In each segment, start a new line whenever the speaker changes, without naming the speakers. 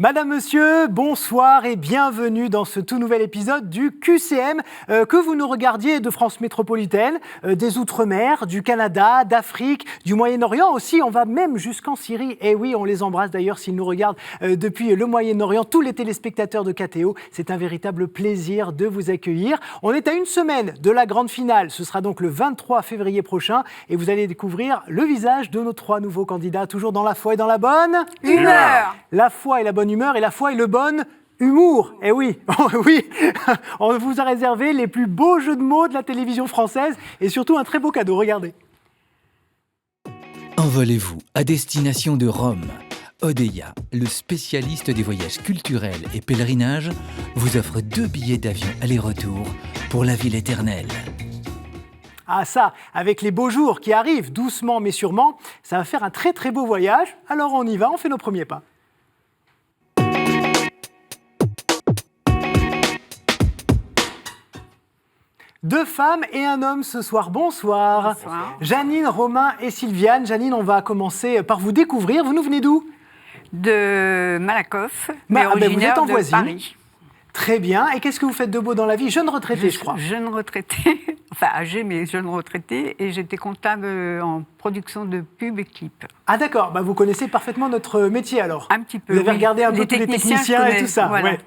Madame, Monsieur, bonsoir et bienvenue dans ce tout nouvel épisode du QCM, que vous nous regardiez de France métropolitaine, des Outre-mer, du Canada, d'Afrique, du Moyen-Orient aussi. On va même jusqu'en Syrie. Et oui, on les embrasse d'ailleurs s'ils nous regardent depuis le Moyen-Orient. Tous les téléspectateurs de KTO, c'est un véritable plaisir de vous accueillir. On est à une semaine de la grande finale. Ce sera donc le 23 février prochain et vous allez découvrir le visage de nos 3 nouveaux candidats, toujours dans la foi et dans la bonne
humeur.
La foi et la bonne humeur et la foi et le bon humour. Eh oui, oui, on vous a réservé les plus beaux jeux de mots de la télévision française et surtout un très beau cadeau, regardez.
Envolez-vous à destination de Rome. Odeia, le spécialiste des voyages culturels et pèlerinages, vous offre 2 billets d'avion aller-retour pour la ville éternelle.
Ah ça, avec les beaux jours qui arrivent, doucement mais sûrement, ça va faire un très très beau voyage. Alors on y va, on fait nos premiers pas. Deux femmes et un homme ce soir. Bonsoir.
Bonsoir.
Janine, Romain et Sylviane. Janine, on va commencer par vous découvrir. Vous nous venez d'où ?
De Malakoff, mais
vous
originaire
êtes en
de
voisine.
Paris.
Très bien. Et qu'est-ce que vous faites de beau dans la vie ? Jeune retraitée, je crois.
Jeune retraitée, enfin âgée, mais jeune retraitée, et j'étais comptable en production de pub et clips.
Ah d'accord, vous connaissez parfaitement notre métier alors.
Un petit peu,
Vous avez
oui.
regardé un peu tous les techniciens et tout ça.
Voilà.
Ouais.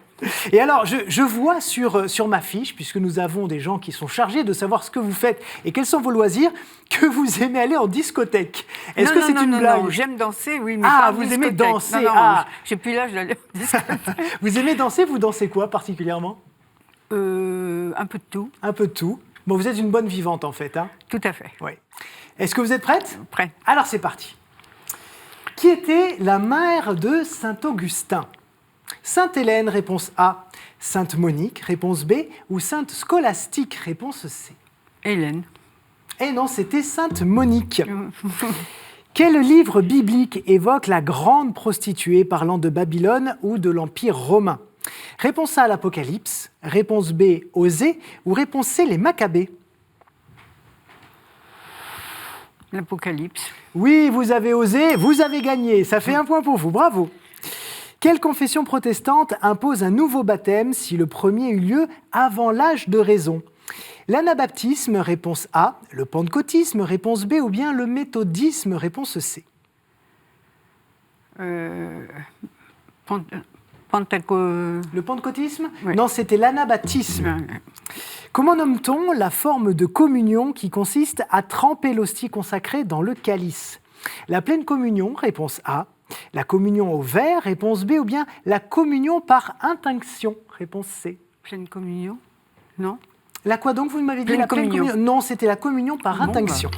Et alors, je vois sur ma fiche, puisque nous avons des gens qui sont chargés de savoir ce que vous faites et quels sont vos loisirs, que vous aimez aller en discothèque. Est-ce que c'est une blague ?
Non, j'aime danser, oui, mais
Ah,
pas en
vous aimez
discothèque.
danser,
Non,
ah.
j'ai plus l'âge d'aller en discothèque.
Vous aimez danser, vous dansez quoi particulièrement ?
Un peu de tout.
Un peu de tout. Bon, vous êtes une bonne vivante en fait, hein ?
Tout à fait.
Oui. Est-ce que vous êtes prête ?
Prêt.
Alors c'est parti. Qui était la mère de Saint-Augustin ? Sainte Hélène, réponse A. Sainte Monique, réponse B. Ou Sainte Scolastique, réponse C.
Hélène.
Eh non, c'était Sainte Monique. Quel livre biblique évoque la grande prostituée parlant de Babylone ou de l'Empire romain ? Réponse A, l'Apocalypse. Réponse B, Osée. Ou réponse C, les Maccabées.
L'Apocalypse.
Oui, vous avez osé, vous avez gagné. Ça fait 1 point pour vous, bravo. Quelle confession protestante impose un nouveau baptême si le premier eut lieu avant l'âge de raison ? L'anabaptisme, réponse A. Le pentecôtisme, réponse B. Ou bien le méthodisme, réponse C.
Le
pentecôtisme ?
Oui.
Non, c'était l'anabaptisme. Comment nomme-t-on la forme de communion qui consiste à tremper l'hostie consacrée dans le calice ? La pleine communion, réponse A. La communion au verre, réponse B. Ou bien la communion par intinction, réponse C.
Pleine communion ? Non.
La quoi donc, vous m'avez dit ?
Pleine
La pleine
communion.
communion. Non, c'était la communion par intinction.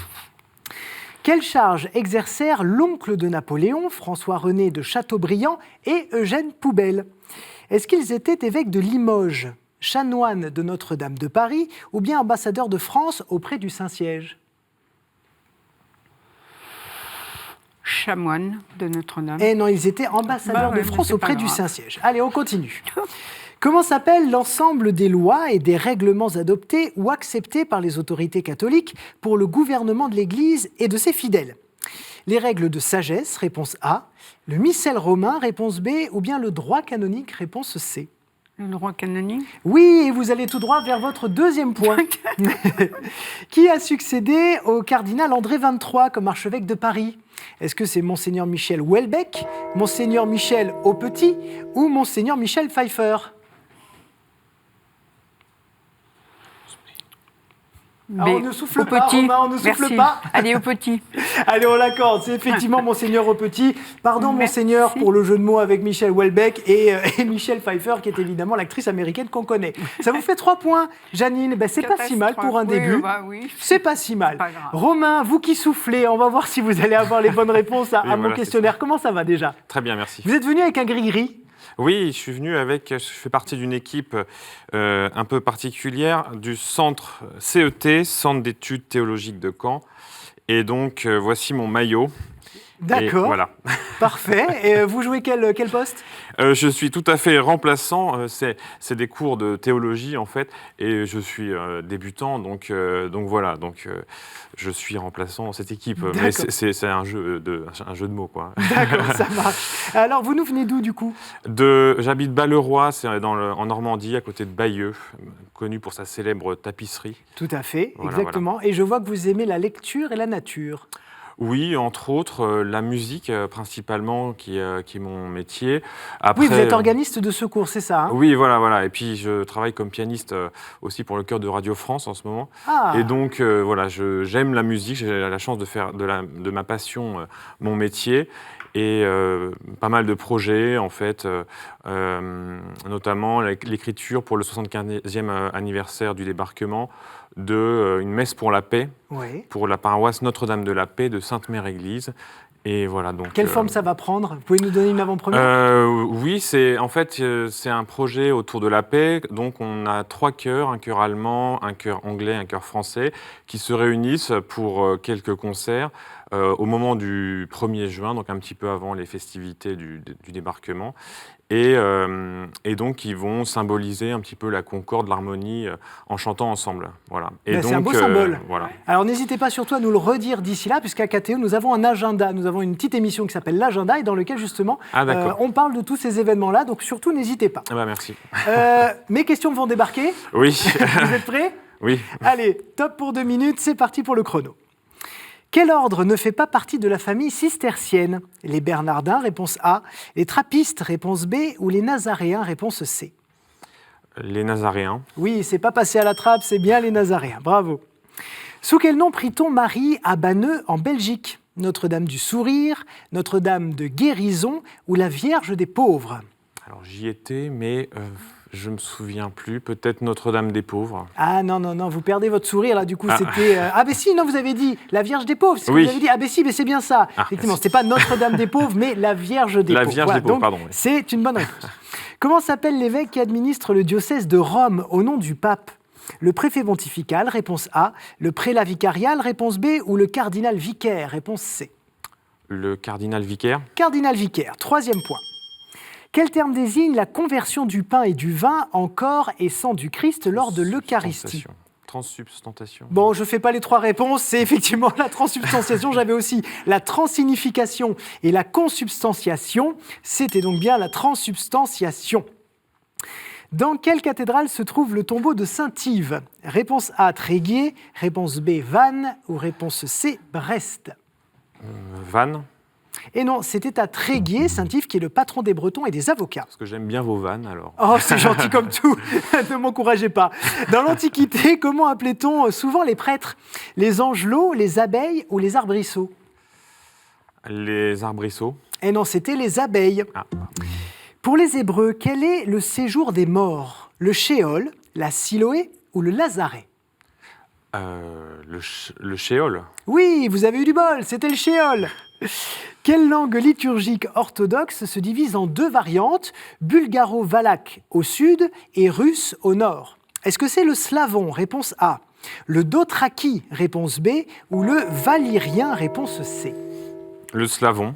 Quelle charge exercèrent l'oncle de Napoléon, François-René de Chateaubriand et Eugène Poubelle ? Est-ce qu'ils étaient évêques de Limoges, chanoines de Notre-Dame de Paris ou bien ambassadeurs de France auprès du Saint-Siège ?
Chanoine de Notre-Dame.
Eh non, ils étaient ambassadeurs de France auprès du Saint-Siège. Allez, on continue. Comment s'appelle l'ensemble des lois et des règlements adoptés ou acceptés par les autorités catholiques pour le gouvernement de l'Église et de ses fidèles ? Les règles de sagesse, réponse A. Le missel romain, réponse B. Ou bien le droit canonique, réponse C.
Le droit canonique ?
Oui, et vous allez tout droit vers votre 2e point. Qui a succédé au cardinal André XXIII comme archevêque de Paris ? Est-ce que c'est Monseigneur Michel Houellebecq, Monseigneur Michel Aupetit ou Monseigneur Michel Pfeiffer ? Alors, on ne souffle
au
pas,
petit.
Romain, on ne souffle
Merci.
pas.
Allez, au petit.
Allez, on l'accorde, c'est effectivement Monseigneur Aupetit. Pardon,
Merci.
Monseigneur, pour le jeu de mots avec Michel Houellebecq et Michel Pfeiffer, qui est évidemment l'actrice américaine qu'on connaît. Ça vous fait 3 points, Janine. C'est pas si mal pour un début.
Oui.
C'est pas si mal.
Pas grave.
Romain, vous qui soufflez, on va voir si vous allez avoir les bonnes réponses à mon
voilà,
questionnaire. Comment ça va déjà ?
Très bien, merci.
Vous êtes venu avec un gris-gris ?
Oui, je fais partie d'une équipe un peu particulière du centre CET, Centre d'études théologiques de Caen. Et donc, voici mon maillot.
D'accord.
Et voilà.
Parfait. Et vous jouez quel poste?
Je suis tout à fait remplaçant. C'est des cours de théologie, en fait, et je suis débutant, donc voilà. Donc, je suis remplaçant dans cette équipe. Mais c'est un jeu de mots, quoi.
D'accord, ça marche. Alors, vous nous venez d'où, du coup?
J'habite Balleroy, c'est en Normandie, à côté de Bayeux, connu pour sa célèbre tapisserie.
Tout à fait,
Voilà,
exactement. Et je vois que vous aimez la lecture et la nature.
Oui, entre autres, la musique principalement, qui est mon métier. Après,
Oui, vous êtes organiste de secours, c'est ça, hein?
Oui, voilà. Et puis, je travaille comme pianiste aussi pour le chœur de Radio France en ce moment.
Ah.
Et donc, voilà, j'aime la musique. J'ai la chance de faire de ma passion mon métier. Et pas mal de projets, en fait, notamment l'écriture pour le 75e anniversaire du débarquement d'une messe pour la paix,
Oui.
pour la paroisse Notre-Dame de la Paix de Sainte-Mère-Église. Et voilà, donc,
Quelle forme ça va prendre? Vous pouvez nous donner une avant-première?
Oui, c'est un projet autour de la paix. Donc, on a 3 chœurs, un chœur allemand, un chœur anglais, un chœur français, qui se réunissent pour quelques concerts au moment du 1er juin, donc un petit peu avant les festivités du débarquement. Et donc, ils vont symboliser un petit peu la concorde, l'harmonie, en chantant ensemble. Voilà. Et donc,
c'est un beau symbole.
Voilà.
Alors n'hésitez pas surtout à nous le redire d'ici là, puisqu'à KTO, nous avons un agenda. Nous avons une petite émission qui s'appelle l'agenda et dans lequel justement on parle de tous ces événements-là. Donc surtout, n'hésitez pas.
Ah bah, merci.
Mes questions vont débarquer.
Oui.
Vous êtes prêts?
Oui.
Allez, top pour 2 minutes, c'est parti pour le chrono. Quel ordre ne fait pas partie de la famille cistercienne? Les Bernardins, réponse A. Les Trappistes, réponse B. Ou les Nazaréens, réponse C.
Les Nazaréens.
Oui, c'est pas passé à la trappe, c'est bien les Nazaréens. Bravo. Sous quel nom prie-t-on Marie à Banneux, en Belgique? Notre-Dame du Sourire, Notre-Dame de Guérison ou la Vierge des Pauvres?
Alors, j'y étais, mais je me souviens plus. Peut-être Notre-Dame des Pauvres.
Ah non, vous perdez votre sourire là, du coup c'était... Ah ben si, non, vous avez dit la Vierge des Pauvres, c'est ce que vous avez dit. Ah ben si, mais c'est bien ça. Effectivement, c'était pas Notre-Dame des Pauvres, mais la Vierge des Pauvres.
La Vierge des Pauvres,
donc,
pardon. Oui.
c'est une bonne réponse. Comment s'appelle l'évêque qui administre le diocèse de Rome au nom du pape? Le préfet pontifical, réponse A. Le prélat vicarial, réponse B. Ou le cardinal vicaire, réponse C.
Le cardinal vicaire.
Cardinal vicaire, 3e point. Quel terme désigne la conversion du pain et du vin en corps et sang du Christ lors de l'Eucharistie?
Transsubstantiation.
Bon, je ne fais pas les 3 réponses, c'est effectivement la transsubstantiation. J'avais aussi la transsignification et la consubstantiation. C'était donc bien la transsubstantiation. Dans quelle cathédrale se trouve le tombeau de Saint-Yves? Réponse A, Tréguier. Réponse B, Vannes. Ou réponse C, Brest.
Vannes.
Et non, c'était à Tréguier, Saint-Yves, qui est le patron des Bretons et des avocats.
Parce que j'aime bien vos vannes, alors.
Oh, c'est gentil comme tout. Ne m'encouragez pas. Dans l'Antiquité, comment appelait-on souvent les prêtres? Les angelots, les abeilles ou les arbrisseaux?
Les arbrisseaux.
Et non, c'était les abeilles.
Ah.
Pour les Hébreux, quel est le séjour des morts? Le Shéol, la Siloé ou le Lazaret?
Le Shéol.
Oui, vous avez eu du bol, c'était le Shéol. Quelle langue liturgique orthodoxe se divise en 2 variantes, bulgaro-valaque au sud et russe au nord? Est-ce que c'est le slavon, réponse A, le dothraki, réponse B, ou le valyrien, réponse C?
Le slavon.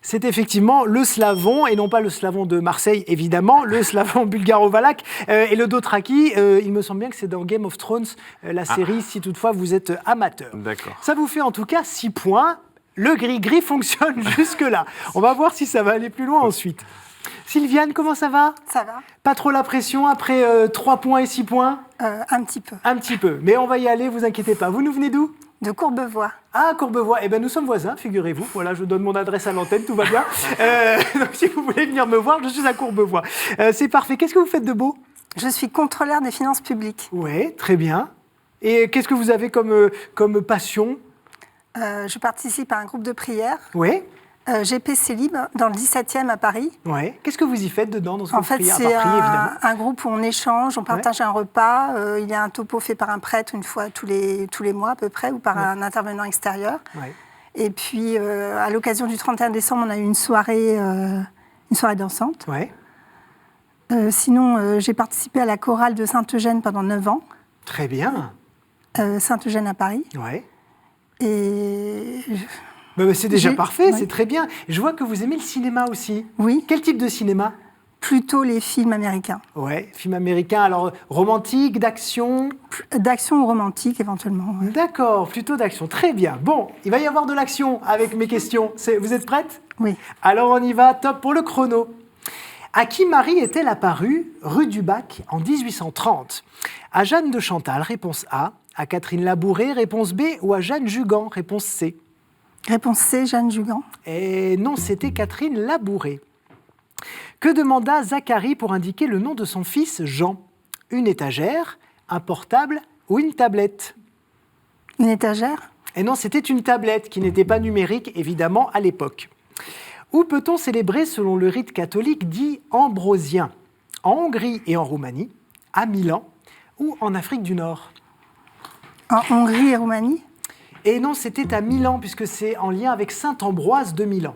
C'est effectivement le slavon, et non pas le slavon de Marseille, évidemment, le slavon bulgaro-valaque. Et le dothraki, il me semble bien que c'est dans Game of Thrones, la série, si toutefois vous êtes amateur.
D'accord.
Ça vous fait en tout cas 6 points. Le gris-gris fonctionne jusque-là. On va voir si ça va aller plus loin ensuite. Sylviane, comment ça va?
Ça va.
Pas trop la pression après 3 points et 6 points?
Un petit peu.
Un petit peu, mais on va y aller, vous inquiétez pas. Vous nous venez d'où?
De Courbevoie.
Ah, Courbevoie. Eh bien, nous sommes voisins, figurez-vous. Voilà, je donne mon adresse à l'antenne, tout va bien. Donc, si vous voulez venir me voir, je suis à Courbevoie. C'est parfait. Qu'est-ce que vous faites de beau?
Je suis contrôleur des finances publiques.
Oui, très bien. Et qu'est-ce que vous avez comme passion?
Je participe à un groupe de prière.
Oui.
GPC Libre, dans le 17e à Paris.
Oui. Qu'est-ce que vous y faites dedans dans ce groupe
En fait,
de prière?
c'est
À part prier, évidemment.
un groupe où on échange, on partage un repas. Il y a un topo fait par un prêtre une fois tous les mois à peu près, ou par un intervenant extérieur.
Ouais.
Et puis, à l'occasion du 31 décembre, on a eu une soirée dansante.
Ouais.
Sinon, j'ai participé à la chorale de Saint-Eugène pendant 9 ans.
Très bien.
Saint-Eugène à Paris.
Ouais.
Et
Bah, c'est déjà parfait,
ouais.
c'est très bien. Je vois que vous aimez le cinéma aussi.
Oui,
Quel type de cinéma?
plutôt les films américains.
Ouais, film américain, alors romantique, d'action.
D'action ou romantique, éventuellement. Ouais.
D'accord, plutôt d'action. Très bien. Bon, il va y avoir de l'action avec mes questions. Vous êtes prête?
Oui.
Alors on y va, top pour le chrono. À qui Marie est-elle apparue, rue du Bac, en 1830? À Jeanne de Chantal, réponse A. À Catherine Labouré, réponse B. Ou à Jeanne Jugan, réponse C.
Réponse C, Jeanne Jugan.
Et non, c'était Catherine Labouré. Que demanda Zacharie pour indiquer le nom de son fils Jean? Une étagère, un portable ou une tablette?
Une étagère?
Et non, c'était une tablette qui n'était pas numérique, évidemment, à l'époque. Où peut-on célébrer selon le rite catholique dit ambrosien? En Hongrie et en Roumanie, à Milan ou en Afrique du Nord?
En Hongrie et Roumanie?
Et non, c'était à Milan, puisque c'est en lien avec saint Ambroise de Milan.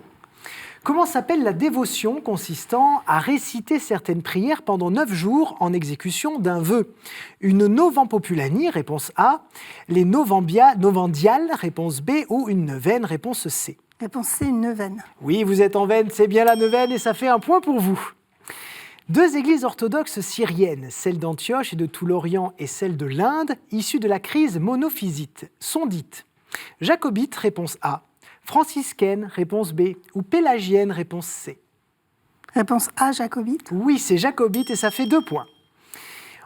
Comment s'appelle la dévotion consistant à réciter certaines prières pendant 9 jours en exécution d'un vœu? Une novempopulanie, réponse A. Les novandiales, réponse B. Ou une neuvaine, réponse C.
Réponse C, une neuvaine.
Oui, vous êtes en veine, c'est bien la neuvaine et ça fait un point pour vous. 2 églises orthodoxes syriennes, celle d'Antioche et de tout l'Orient et celle de l'Inde, issues de la crise monophysite, sont dites jacobites, réponse A. Franciscaine, réponse B, ou pélagienne, réponse C.
Réponse A, jacobite.
Oui, c'est jacobite et ça fait 2 points.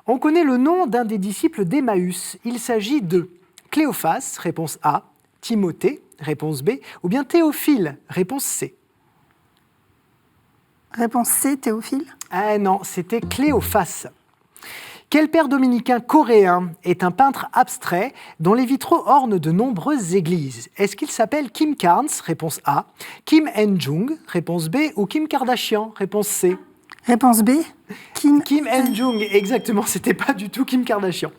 On connaît le nom d'un des disciples d'Emmaüs. Il s'agit de Cléophas, réponse A, Timothée, réponse B, ou bien Théophile, réponse C.
Réponse C, Théophile.
Ah non, c'était Cléophas. Quel père dominicain coréen est un peintre abstrait dont les vitraux ornent de nombreuses églises? Est-ce qu'il s'appelle Kim Carnes, réponse A, Kim En-jung, réponse B, ou Kim Kardashian, réponse C?
Réponse B, Kim
En-jung, exactement, c'était pas du tout Kim Kardashian.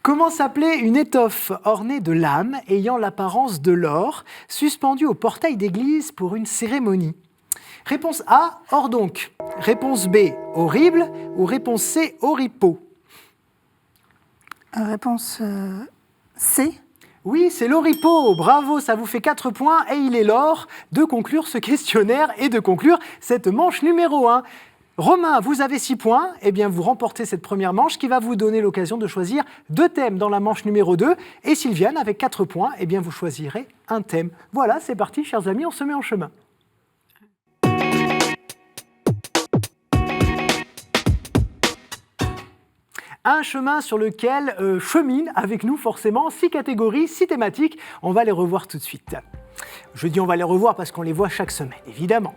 Comment s'appelait une étoffe ornée de lames ayant l'apparence de l'or, suspendue au portail d'église pour une cérémonie? Réponse A, or donc. Réponse B, horrible, ou réponse C, oripeau?
Réponse C.
Oui, c'est l'oripeau. Bravo, ça vous fait 4 points et il est l'or de conclure ce questionnaire et de conclure cette manche numéro 1. Romain, vous avez 6 points. Eh bien, vous remportez cette première manche qui va vous donner l'occasion de choisir 2 thèmes dans la manche numéro 2. Et Sylviane, avec 4 points, eh bien, vous choisirez un thème. Voilà, c'est parti, chers amis, on se met en chemin. Un chemin sur lequel cheminent avec nous forcément 6 catégories, 6 thématiques. On va les revoir tout de suite. Je dis on va les revoir parce qu'on les voit chaque semaine, évidemment.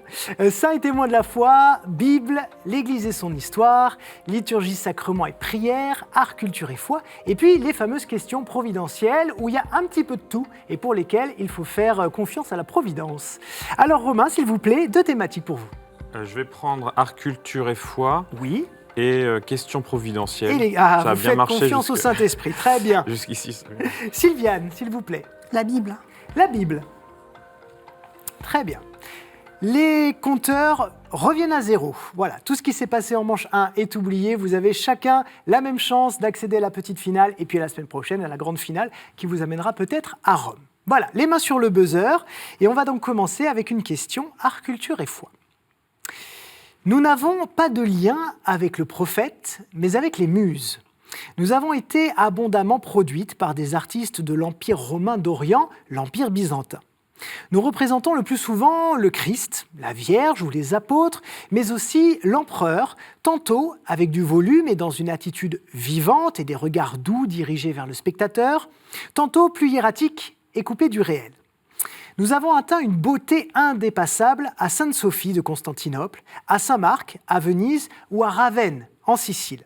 Saints et témoins de la foi, Bible, l'Église et son histoire, liturgie, sacrement et prière, art, culture et foi, et puis les fameuses questions providentielles où il y a un petit peu de tout et pour lesquelles il faut faire confiance à la providence. Alors Romain, s'il vous plaît, 2 thématiques pour vous.
Je vais prendre art, culture et foi.
Oui.
Et questions providentielles.
Et
ça a
vous
bien
faites
marché
confiance au Saint-Esprit, très bien.
Jusqu'ici.
Sylviane, s'il vous plaît.
La Bible.
La Bible. Très bien. Les compteurs reviennent à 0. Voilà, tout ce qui s'est passé en manche 1 est oublié. Vous avez chacun la même chance d'accéder à la petite finale et puis à la semaine prochaine à la grande finale qui vous amènera peut-être à Rome. Voilà, les mains sur le buzzer. Et on va donc commencer avec une question art, culture et foi. Nous n'avons pas de lien avec le prophète, mais avec les muses. Nous avons été abondamment produites par des artistes de l'Empire romain d'Orient, l'Empire byzantin. Nous représentons le plus souvent le Christ, la Vierge ou les apôtres, mais aussi l'empereur, tantôt avec du volume et dans une attitude vivante et des regards doux dirigés vers le spectateur, tantôt plus hiératique et coupé du réel. Nous avons atteint une beauté indépassable à Sainte-Sophie de Constantinople, à Saint-Marc, à Venise ou à Ravenne, en Sicile.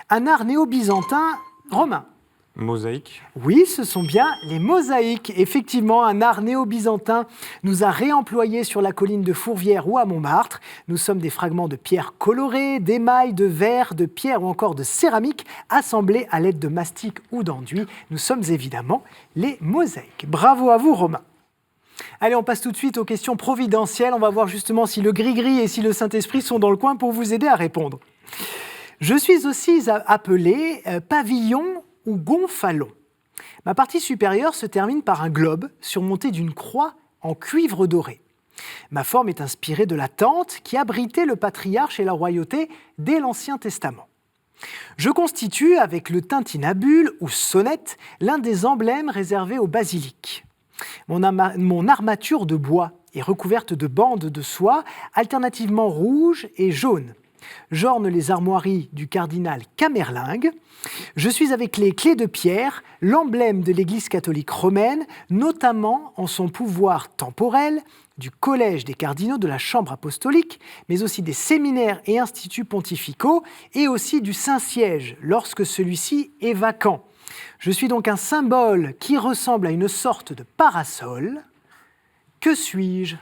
Un art néo-byzantin romain.
Mosaïque.
Oui, ce sont bien les mosaïques. Effectivement, un art néo-byzantin nous a réemployés sur la colline de Fourvière ou à Montmartre. Nous sommes des fragments de pierre colorées, d'émail, de verre, de pierre ou encore de céramique assemblés à l'aide de mastic ou d'enduit. Nous sommes évidemment les mosaïques. Bravo à vous, Romain. Allez, on passe tout de suite aux questions providentielles. On va voir justement si le gris-gris et si le Saint-Esprit sont dans le coin pour vous aider à répondre. Je suis aussi appelé pavillon ou gonfalon. Ma partie supérieure se termine par un globe surmonté d'une croix en cuivre doré. Ma forme est inspirée de la tente qui abritait le patriarche et la royauté dès l'Ancien Testament. Je constitue, avec le tintinabule ou sonnette, l'un des emblèmes réservés aux basiliques. Mon armature de bois est recouverte de bandes de soie, alternativement rouges et jaunes. J'orne les armoiries du cardinal Camerlingue. Je suis avec les clés de pierre, l'emblème de l'Église catholique romaine, notamment en son pouvoir temporel, du collège des cardinaux de la Chambre apostolique, mais aussi des séminaires et instituts pontificaux, et aussi du Saint-Siège, lorsque celui-ci est vacant. Je suis donc un symbole qui ressemble à une sorte de parasol. Que suis-je ?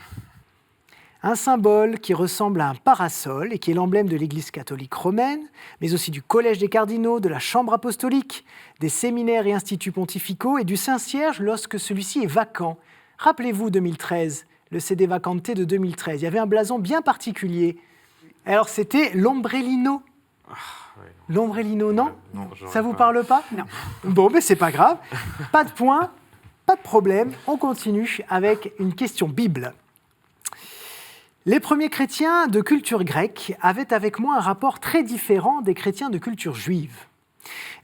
Un symbole qui ressemble à un parasol et qui est l'emblème de l'Église catholique romaine, mais aussi du Collège des cardinaux, de la Chambre apostolique, des séminaires et instituts pontificaux et du Saint-Siège lorsque celui-ci est vacant. Rappelez-vous 2013, le CD Vacante de 2013. Il y avait un blason bien particulier. Alors c'était l'ombrellino. L'ombrellino, non ?
Non,
Ça vous parle pas ?
Non.
Bon, mais c'est pas grave. Pas de point, pas de problème. On continue avec une question Bible. Les premiers chrétiens de culture grecque avaient avec moi un rapport très différent des chrétiens de culture juive.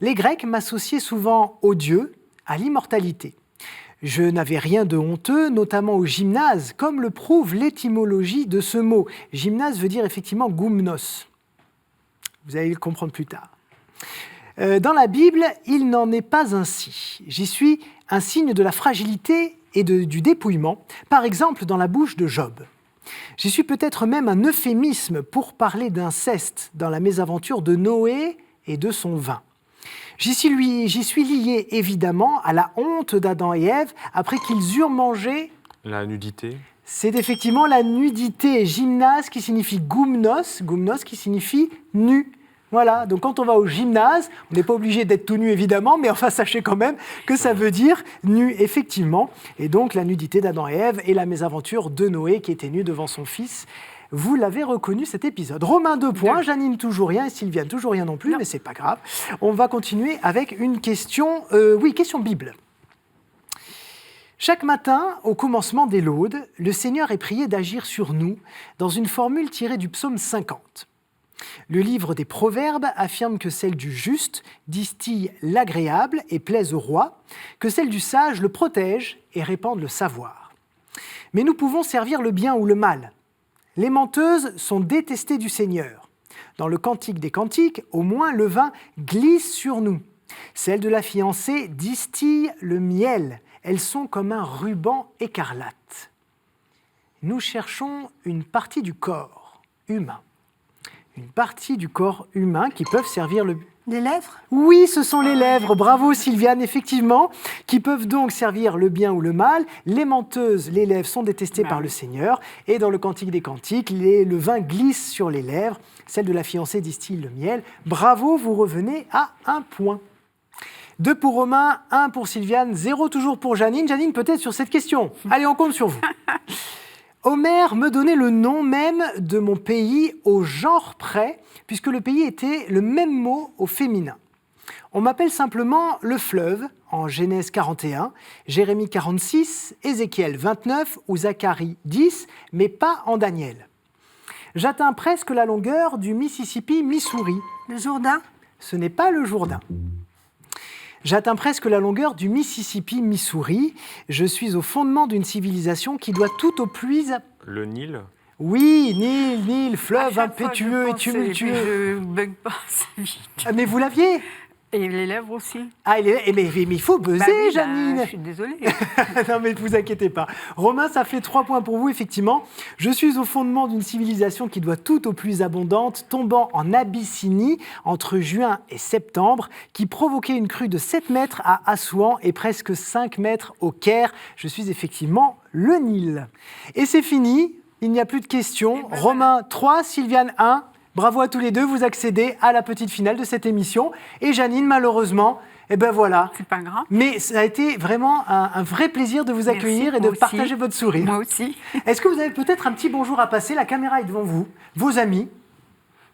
Les Grecs m'associaient souvent aux dieux, à l'immortalité. Je n'avais rien de honteux, notamment au gymnase, comme le prouve l'étymologie de ce mot. Gymnase veut dire effectivement goumnos. Vous allez le comprendre plus tard. Dans la Bible, il n'en est pas ainsi. J'y suis un signe de la fragilité et du dépouillement, par exemple dans la bouche de Job. J'y suis peut-être même un euphémisme pour parler d'inceste dans la mésaventure de Noé et de son vin. J'y suis lié évidemment à la honte d'Adam et Ève après qu'ils eurent mangé...
La nudité.
C'est effectivement la nudité. Gymnase qui signifie goumnos qui signifie nu. Voilà, donc quand on va au gymnase, on n'est pas obligé d'être tout nu évidemment, mais enfin sachez quand même que ça veut dire nu effectivement. Et donc la nudité d'Adam et Ève et la mésaventure de Noé qui était nu devant son fils. Vous l'avez reconnu cet épisode. Romain 2 points, Janine toujours rien et Sylviane toujours rien non plus, non. Mais c'est pas grave. On va continuer avec une question, question Bible. Chaque matin, au commencement des laudes, le Seigneur est prié d'agir sur nous dans une formule tirée du psaume 50. Le livre des Proverbes affirme que celle du juste distille l'agréable et plaise au roi, que celle du sage le protège et répand le savoir. Mais nous pouvons servir le bien ou le mal. Les menteuses sont détestées du Seigneur. Dans le Cantique des Cantiques, au moins le vin glisse sur nous. Celles de la fiancée distillent le miel. Elles sont comme un ruban écarlate. Nous cherchons une partie du corps humain. Une partie du corps humain qui peuvent servir le...
Les lèvres ?
Oui, ce sont les lèvres. Bravo Sylviane, effectivement, qui peuvent donc servir le bien ou le mal. Les menteuses, les lèvres sont détestées par le Seigneur. Et dans le Cantique des Cantiques, le vin glisse sur les lèvres. Celle de la fiancée distille le miel. Bravo, vous revenez à 1 point. 2 pour Romain, 1 pour Sylviane, 0 toujours pour Janine. Janine, peut-être sur cette question. Allez, on compte sur vous. Homère me donnait le nom même de mon pays au genre près, puisque le pays était le même mot au féminin. On m'appelle simplement le fleuve, en Genèse 41, Jérémie 46, Ézéchiel 29 ou Zacharie 10, mais pas en Daniel. J'atteins presque la longueur du Mississippi, Missouri.
Le Jourdain ?
Ce n'est pas le Jourdain. J'atteins presque la longueur du Mississippi, Missouri. Je suis au fondement d'une civilisation qui doit tout au plus...
Le Nil.
Oui, Nil, fleuve impétueux et tumultueux.
Je ne bug pas assez vite.
Ah, mais vous l'aviez ?
Et les lèvres aussi.
Ah, mais il faut buzzer,
Oui,
Janine.
je suis désolée.
Non, mais ne vous inquiétez pas. Romain, ça fait 3 points pour vous, effectivement. Je suis au fondement d'une civilisation qui doit tout aux pluies abondantes, tombant en Abyssinie entre juin et septembre, qui provoquait une crue de 7 mètres à Assouan et presque 5 mètres au Caire. Je suis effectivement le Nil. Et c'est fini, il n'y a plus de questions. Romain 3, Sylviane 1. Bravo à tous les deux, vous accédez à la petite finale de cette émission. Et Janine, malheureusement, voilà.
C'est pas grave.
Mais ça a été vraiment un vrai plaisir de vous accueillir.
Merci,
et de
moi
partager
aussi.
votre sourire.
Moi aussi.
Est-ce que vous avez peut-être un petit bonjour à passer ? La caméra est devant vous. Vos amis,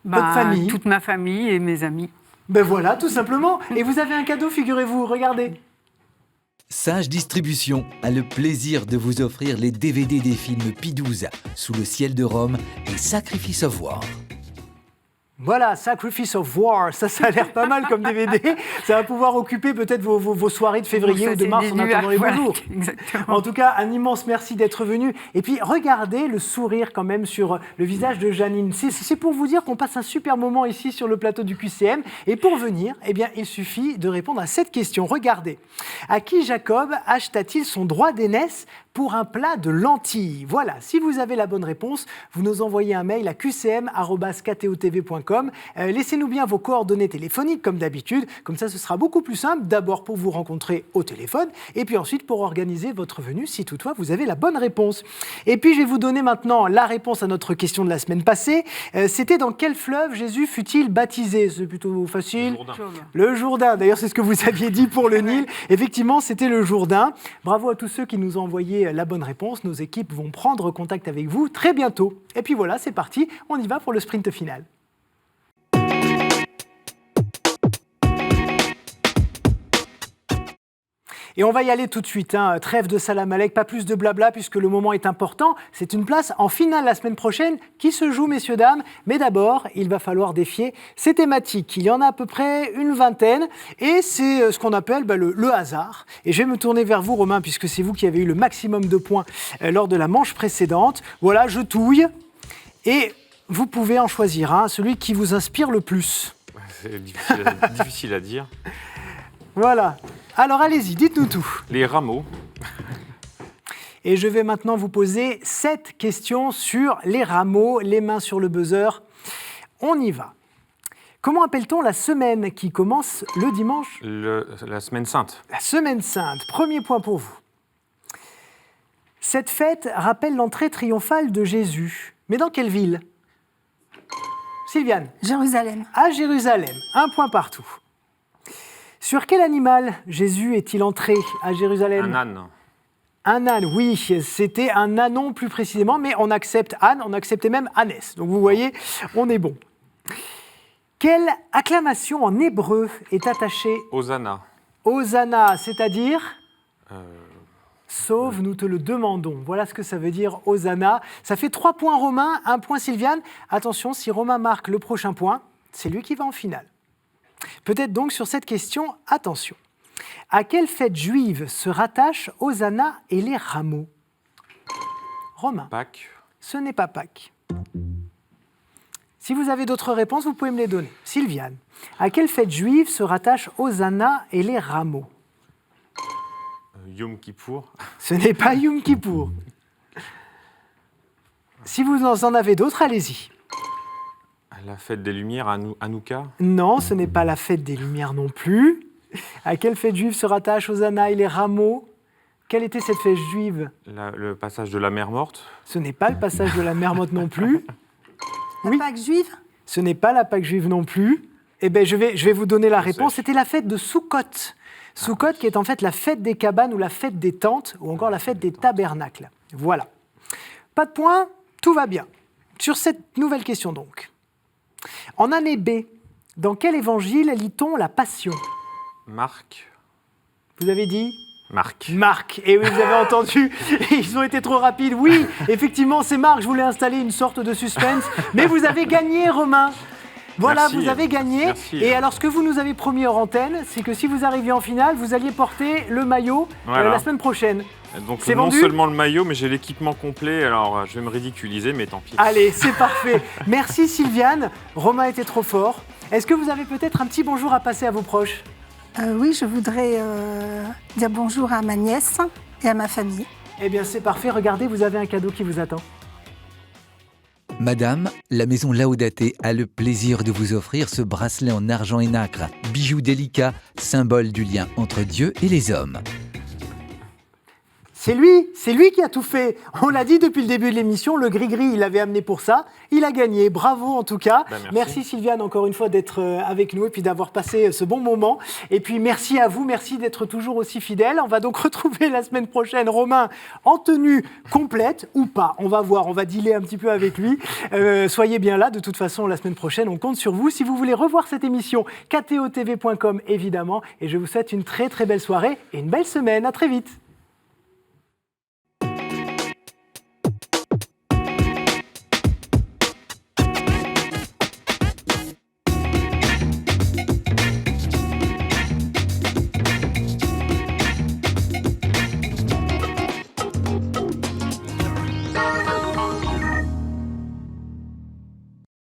votre famille.
Toute ma famille et mes amis.
Voilà, tout simplement. Et vous avez un cadeau, figurez-vous, regardez.
Sage Distribution a le plaisir de vous offrir les DVD des films Pie-12, Sous le ciel de Rome et Sacrifice of War.
Voilà, Sacrifice of War, ça a l'air pas mal comme DVD. Ça va pouvoir occuper peut-être vos soirées de février ou de mars en attendant les beaux jours.
Exactement.
En tout cas, un immense merci d'être venu. Et puis, regardez le sourire quand même sur le visage de Janine. C'est pour vous dire qu'on passe un super moment ici sur le plateau du QCM. Et pour venir, eh bien, il suffit de répondre à cette question. Regardez, à qui Jacob acheta-t-il son droit d'aînesse pour un plat de lentilles? Voilà, si vous avez la bonne réponse, vous nous envoyez un mail à qcm@ktotv.com. Laissez-nous bien vos coordonnées téléphoniques comme d'habitude, comme ça ce sera beaucoup plus simple, d'abord pour vous rencontrer au téléphone et puis ensuite pour organiser votre venue si toutefois vous avez la bonne réponse. Et puis je vais vous donner maintenant la réponse à notre question de la semaine passée. C'était dans quel fleuve Jésus fut-il baptisé? C'est plutôt facile. Le Jourdain. D'ailleurs c'est ce que vous aviez dit pour le Nil. Effectivement c'était le Jourdain. Bravo à tous ceux qui nous ont envoyé la bonne réponse. Nos équipes vont prendre contact avec vous très bientôt. Et puis voilà, c'est parti, on y va pour le sprint final. Et on va y aller tout de suite, hein. Trêve de salam alek, pas plus de blabla puisque le moment est important. C'est une place en finale la semaine prochaine qui se joue, messieurs, dames. Mais d'abord, il va falloir défier ces thématiques. Il y en a à peu près une vingtaine et c'est ce qu'on appelle le hasard. Et je vais me tourner vers vous, Romain, puisque c'est vous qui avez eu le maximum de points lors de la manche précédente. Voilà, je touille et vous pouvez en choisir un, celui qui vous inspire le plus.
C'est difficile à dire.
Voilà. Alors allez-y, dites-nous tout.
Les rameaux.
Et je vais maintenant vous poser 7 questions sur les rameaux, les mains sur le buzzer. On y va. Comment appelle-t-on la semaine qui commence le dimanche?
La semaine sainte.
La semaine sainte. Premier point pour vous. Cette fête rappelle l'entrée triomphale de Jésus. Mais dans quelle ville? Sylviane?
Jérusalem.
À Jérusalem. Un point partout. Sur quel animal Jésus est-il entré à Jérusalem?
Un âne.
Un âne, oui, c'était un ânon plus précisément, mais on accepte âne, on acceptait même ânesse. Donc vous voyez, on est bon. Quelle acclamation en hébreu est attachée?
Hosanna.
Hosanna, c'est-à-dire Sauve, nous te le demandons. Voilà ce que ça veut dire Hosanna. Ça fait 3 points Romain, 1 point Sylviane. Attention, si Romain marque le prochain point, c'est lui qui va en finale. Peut-être donc sur cette question, attention. À quelle fête juive se rattachent Hosanna et les rameaux? Romain.
Pâques.
Ce n'est pas Pâques. Si vous avez d'autres réponses, vous pouvez me les donner. Sylviane. À quelle fête juive se rattachent Hosanna et les rameaux?
Yom Kippour.
Ce n'est pas Yom Kippour. Si vous en avez d'autres, allez-y.
La fête des Lumières, Hanouka.
Non, ce n'est pas la fête des Lumières non plus. À quelle fête juive se rattachent Hosanna et les rameaux? Quelle était cette fête juive?
Le passage de la mer morte.
Ce n'est pas le passage de la mer morte non plus.
La Pâque juive?
Ce n'est pas la Pâque juive non plus. Eh bien, je vais vous donner la réponse. C'était la fête de Soukhot. Soukhot qui est en fait la fête des cabanes ou la fête des tentes ou encore la fête des tabernacles. Voilà. Pas de points, tout va bien. Sur cette nouvelle question donc. En année B, dans quel évangile lit-on la Passion?
Marc.
Vous avez dit?
Marc.
Marc. Et oui, vous avez entendu, ils ont été trop rapides. Oui, effectivement, c'est Marc. Je voulais installer une sorte de suspense. Mais vous avez gagné, Romain. Voilà,
Merci.
vous avez gagné.
Merci.
Et alors, ce que vous nous avez promis hors antenne, c'est que si vous arriviez en finale, vous alliez porter le maillot
Voilà.
la semaine prochaine.
Donc
C'est
non
vendu
seulement le maillot, mais j'ai l'équipement complet. Alors je vais me ridiculiser, mais tant pis.
Allez, c'est parfait. Merci Sylviane. Romain était trop fort. Est-ce que vous avez peut-être un petit bonjour à passer à vos proches?
Oui, je voudrais dire bonjour à ma nièce et à ma famille.
Eh bien, c'est parfait. Regardez, vous avez un cadeau qui vous attend.
Madame, la maison Laudate a le plaisir de vous offrir ce bracelet en argent et nacre, bijou délicat, symbole du lien entre Dieu et les hommes.
C'est lui qui a tout fait. On l'a dit depuis le début de l'émission, le gris-gris, il l'avait amené pour ça. Il a gagné. Bravo en tout cas. Merci Sylviane encore une fois d'être avec nous et puis d'avoir passé ce bon moment. Et puis merci à vous, merci d'être toujours aussi fidèles. On va donc retrouver la semaine prochaine Romain en tenue complète ou pas. On va voir, on va dealer un petit peu avec lui. Soyez bien là. De toute façon, la semaine prochaine, on compte sur vous. Si vous voulez revoir cette émission, ktotv.com évidemment. Et je vous souhaite une très très belle soirée et une belle semaine. À très vite.